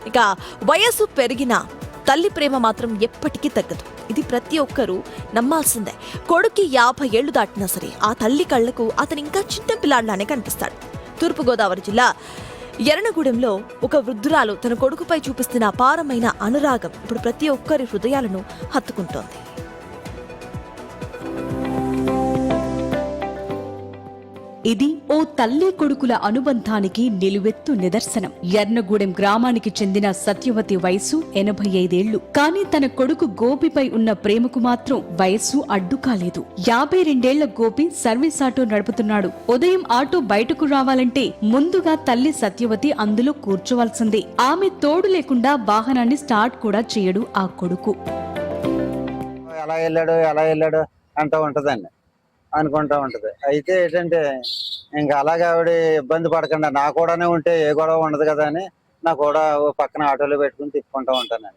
ఇక వయస్సు పెరిగినా తల్లి ప్రేమ మాత్రం ఎప్పటికీ తగ్గదు. ఇది ప్రతి ఒక్కరూ నమ్మాల్సిందే. కొడుక్కి 50 ఏళ్లు దాటినా సరే ఆ తల్లి కళ్లకు అతను ఇంకా చిన్న పిల్లాడిలానే కనిపిస్తాడు. తూర్పుగోదావరి జిల్లా ఎర్నగూడెంలో ఒక వృద్ధురాలు తన కొడుకుపై చూపిస్తున్న అపారమైన అనురాగం ఇప్పుడు ప్రతి ఒక్కరి హృదయాలను హత్తుకుంటోంది. ఇది ఓ తల్లి కొడుకుల అనుబంధానికి నిలువెత్తు నిదర్శనం. ఎర్నగూడెం గ్రామానికి చెందిన సత్యవతి వయసు 85 ఏళ్లు. కానీ తన కొడుకు గోపిపై ఉన్న ప్రేమకు మాత్రం వయస్సు అడ్డు కాలేదు. 52 ఏళ్ల గోపి సర్వీస్ ఆటో నడుపుతున్నాడు. ఉదయం ఆటో బయటకు రావాలంటే ముందుగా తల్లి సత్యవతి అందులో కూర్చోవాల్సిందే. ఆమె తోడు లేకుండా వాహనాన్ని స్టార్ట్ కూడా చేయడు ఆ కొడుకు. ఎలా వెళ్ళాడు అంటూ ఉంటదండి, అనుకుంటా ఉంటది. అయితే ఏంటంటే ఇంకా అలాగే ఆవిడ ఇబ్బంది పడకుండా నా కూడానే ఉంటే ఏ గొడవ ఉండదు కదా అని నా కూడా ఓ పక్కన ఆటోలో పెట్టుకుని తిప్పుకుంటూ ఉంటానండి.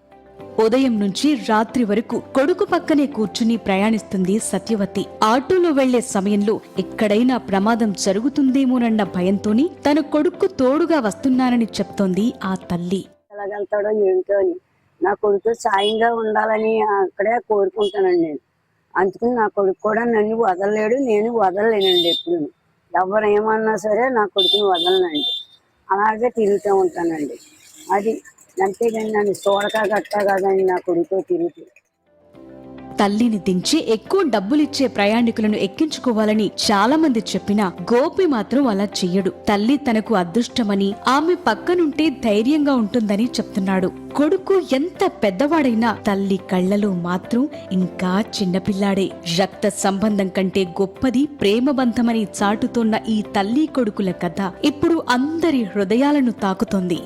ఉదయం నుంచి రాత్రి వరకు కొడుకు పక్కనే కూర్చుని ప్రయాణిస్తుంది సత్యవతి. ఆటోలో వెళ్లే సమయంలో ఎక్కడైనా ప్రమాదం జరుగుతుందేమోనన్న భయంతోని తన కొడుకు తోడుగా వస్తున్నానని చెప్తోంది ఆ తల్లి. ఎలాగెళ్తాడో ఏంటో అని నా కొడుకు సాయంగా ఉండాలని అక్కడే కోరుకుంటానండి నేను. అందుకని నా కొడుకు కూడా నన్ను వదలలేడు, నేను వదలలేనండి. ఎప్పుడు ఎవరు ఏమన్నా సరే నా కొడుకుని వదలనండి, అలాగే తిరుగుతూ ఉంటానండి. అది అంతేగాని నన్ను చూడక గట్టా కాదని నా కొడుకు తిరుగుతూ. తల్లిని దించి ఎక్కువ డబ్బులిచ్చే ప్రయాణికులను ఎక్కించుకోవాలని చాలా మంది చెప్పినా గోపి మాత్రం అలా చెయ్యడు. తల్లి తనకు అదృష్టమని, ఆమె పక్కనుంటే ధైర్యంగా ఉంటుందని చెప్తున్నాడు. కొడుకు ఎంత పెద్దవాడైనా తల్లి కళ్లలో మాత్రం ఇంకా చిన్నపిల్లాడే. రక్త సంబంధం కంటే గొప్పది ప్రేమబంధమని చాటుతోన్న ఈ తల్లి కొడుకుల కథ ఇప్పుడు అందరి హృదయాలను తాకుతోంది.